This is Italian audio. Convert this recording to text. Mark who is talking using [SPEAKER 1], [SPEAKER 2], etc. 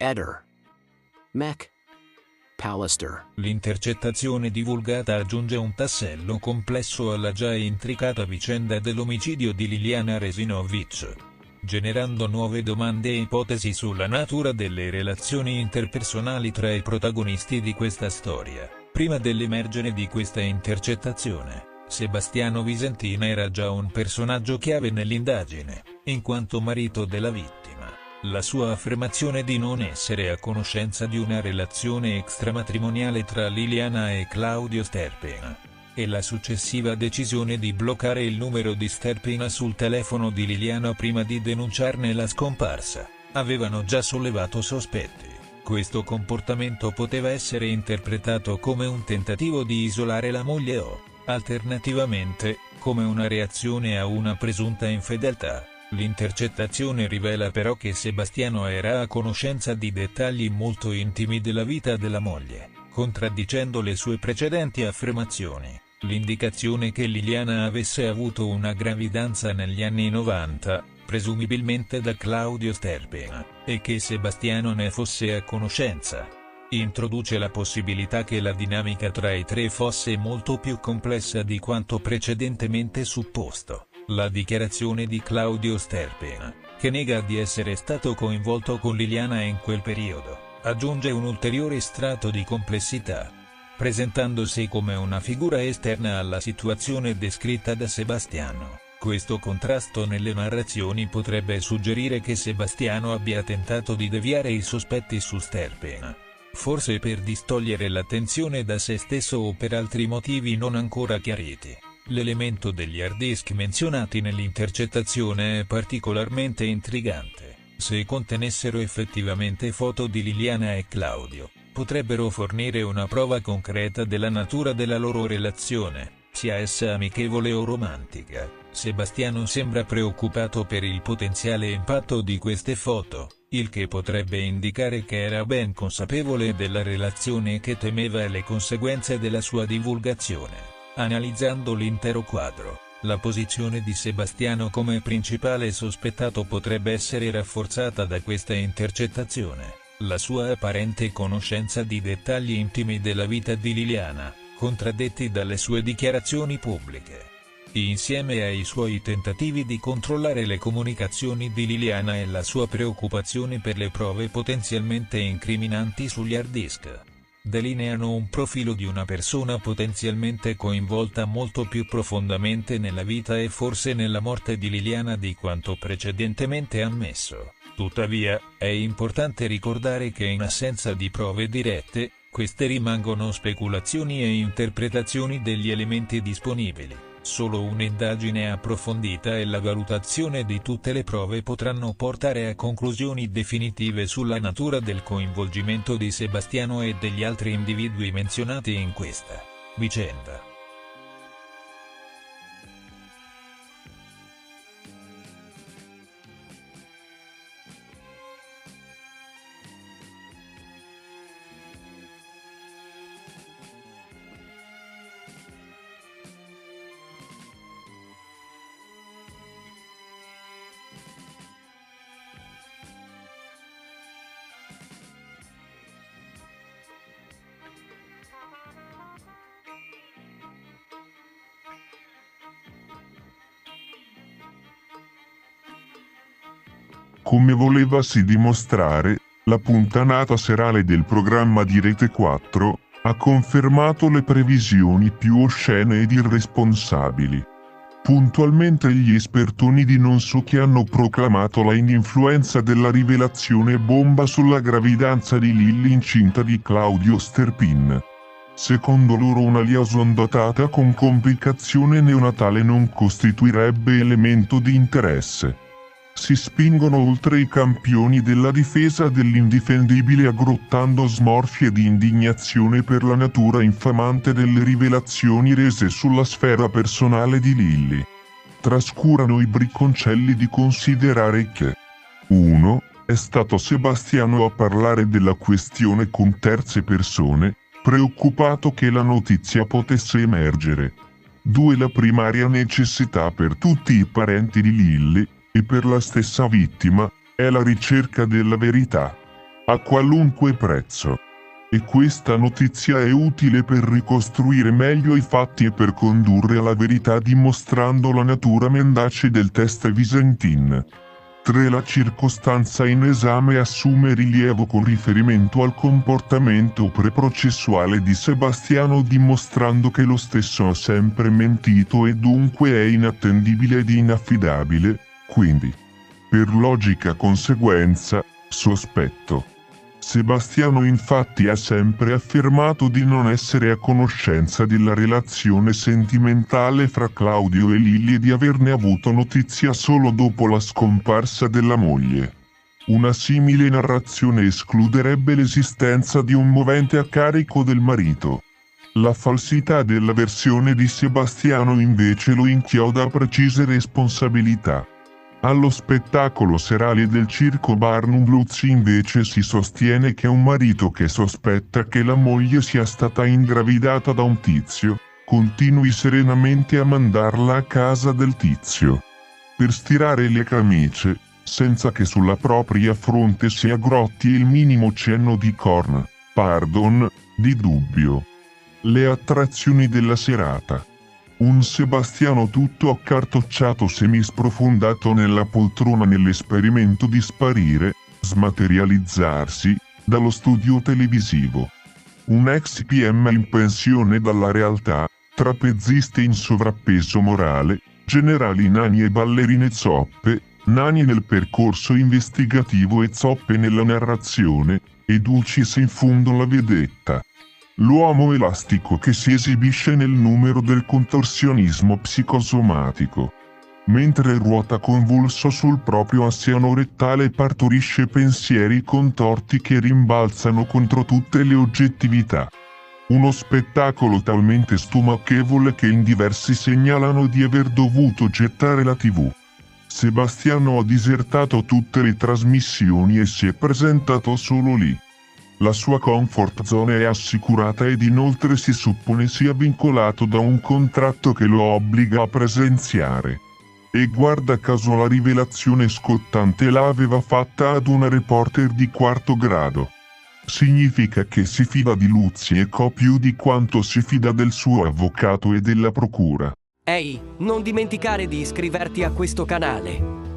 [SPEAKER 1] Eder. Mech. Pallister.
[SPEAKER 2] L'intercettazione divulgata aggiunge un tassello complesso alla già intricata vicenda dell'omicidio di Liliana Resinovic, generando nuove domande e ipotesi sulla natura delle relazioni interpersonali tra i protagonisti di questa storia. Prima dell'emergere di questa intercettazione, Sebastiano Visentin era già un personaggio chiave nell'indagine, in quanto marito della vittima. La sua affermazione di non essere a conoscenza di una relazione extramatrimoniale tra Liliana e Claudio Sterpina, e la successiva decisione di bloccare il numero di Sterpina sul telefono di Liliana prima di denunciarne la scomparsa, avevano già sollevato sospetti. Questo comportamento poteva essere interpretato come un tentativo di isolare la moglie o, alternativamente, come una reazione a una presunta infedeltà. L'intercettazione rivela però che Sebastiano era a conoscenza di dettagli molto intimi della vita della moglie, contraddicendo le sue precedenti affermazioni. L'indicazione che Liliana avesse avuto una gravidanza negli anni 90, presumibilmente da Claudio Sterpina, e che Sebastiano ne fosse a conoscenza, introduce la possibilità che la dinamica tra i tre fosse molto più complessa di quanto precedentemente supposto. La dichiarazione di Claudio Sterpina, che nega di essere stato coinvolto con Liliana in quel periodo, aggiunge un ulteriore strato di complessità, presentandosi come una figura esterna alla situazione descritta da Sebastiano. Questo contrasto nelle narrazioni potrebbe suggerire che Sebastiano abbia tentato di deviare i sospetti su Sterpina, forse per distogliere l'attenzione da se stesso o per altri motivi non ancora chiariti. L'elemento degli hard disk menzionati nell'intercettazione è particolarmente intrigante. Se contenessero effettivamente foto di Liliana e Claudio, potrebbero fornire una prova concreta della natura della loro relazione, sia essa amichevole o romantica. Sebastiano sembra preoccupato per il potenziale impatto di queste foto, il che potrebbe indicare che era ben consapevole della relazione e che temeva le conseguenze della sua divulgazione. Analizzando l'intero quadro, la posizione di Sebastiano come principale sospettato potrebbe essere rafforzata da questa intercettazione. La sua apparente conoscenza di dettagli intimi della vita di Liliana, contraddetti dalle sue dichiarazioni pubbliche, insieme ai suoi tentativi di controllare le comunicazioni di Liliana e la sua preoccupazione per le prove potenzialmente incriminanti sugli hard disk, delineano un profilo di una persona potenzialmente coinvolta molto più profondamente nella vita e forse nella morte di Liliana di quanto precedentemente ammesso. Tuttavia, è importante ricordare che in assenza di prove dirette, queste rimangono speculazioni e interpretazioni degli elementi disponibili. Solo un'indagine approfondita e la valutazione di tutte le prove potranno portare a conclusioni definitive sulla natura del coinvolgimento di Sebastiano e degli altri individui menzionati in questa vicenda.
[SPEAKER 3] Come volevasi dimostrare, la puntanata serale del programma di Rete 4 ha confermato le previsioni più oscene ed irresponsabili. Puntualmente gli espertoni di non so che hanno proclamato la ininfluenza della rivelazione bomba sulla gravidanza di Lilli incinta di Claudio Sterpin. Secondo loro una liaison datata con complicazione neonatale non costituirebbe elemento di interesse. Si spingono oltre i campioni della difesa dell'indifendibile aggrottando smorfie di indignazione per la natura infamante delle rivelazioni rese sulla sfera personale di Lilli. Trascurano i bricconcelli di considerare che 1. È stato Sebastiano a parlare della questione con terze persone, preoccupato che la notizia potesse emergere. 2. La primaria necessità per tutti i parenti di Lilli, e per la stessa vittima, è la ricerca della verità. a qualunque prezzo. E questa notizia è utile per ricostruire meglio i fatti e per condurre alla verità dimostrando la natura mendace del test Visentin. 3. La circostanza in esame assume rilievo con riferimento al comportamento preprocessuale di Sebastiano dimostrando che lo stesso ha sempre mentito e dunque è inattendibile ed inaffidabile, quindi, per logica conseguenza, sospetto. Sebastiano infatti ha sempre affermato di non essere a conoscenza della relazione sentimentale fra Claudio e Lily e di averne avuto notizia solo dopo la scomparsa della moglie. Una simile narrazione escluderebbe l'esistenza di un movente a carico del marito. La falsità della versione di Sebastiano invece lo inchioda a precise responsabilità. Allo spettacolo serale del circo Barnum Bluzzi invece si sostiene che un marito che sospetta che la moglie sia stata ingravidata da un tizio, continui serenamente a mandarla a casa del tizio. Per stirare le camicie, senza che sulla propria fronte si aggrotti il minimo cenno di di dubbio. Le attrazioni della serata. Un Sebastiano tutto accartocciato semisprofondato nella poltrona nell'esperimento di sparire, smaterializzarsi, dallo studio televisivo. Un ex PM in pensione dalla realtà, trapezziste in sovrappeso morale, generali nani e ballerine zoppe, nani nel percorso investigativo e zoppe nella narrazione, e dulcis in fondo la vedetta. L'uomo elastico che si esibisce nel numero del contorsionismo psicosomatico. Mentre ruota convulso sul proprio assiano rettale e partorisce pensieri contorti che rimbalzano contro tutte le oggettività. Uno spettacolo talmente stomachevole che in diversi segnalano di aver dovuto gettare la TV. Sebastiano ha disertato tutte le trasmissioni e si è presentato solo lì. La sua comfort zone è assicurata ed inoltre si suppone sia vincolato da un contratto che lo obbliga a presenziare. E guarda caso la rivelazione scottante l'aveva fatta ad una reporter di quarto grado. Significa che si fida di Luzzi e Co più di quanto si fida del suo avvocato e della procura.
[SPEAKER 4] Ehi, non dimenticare di iscriverti a questo canale.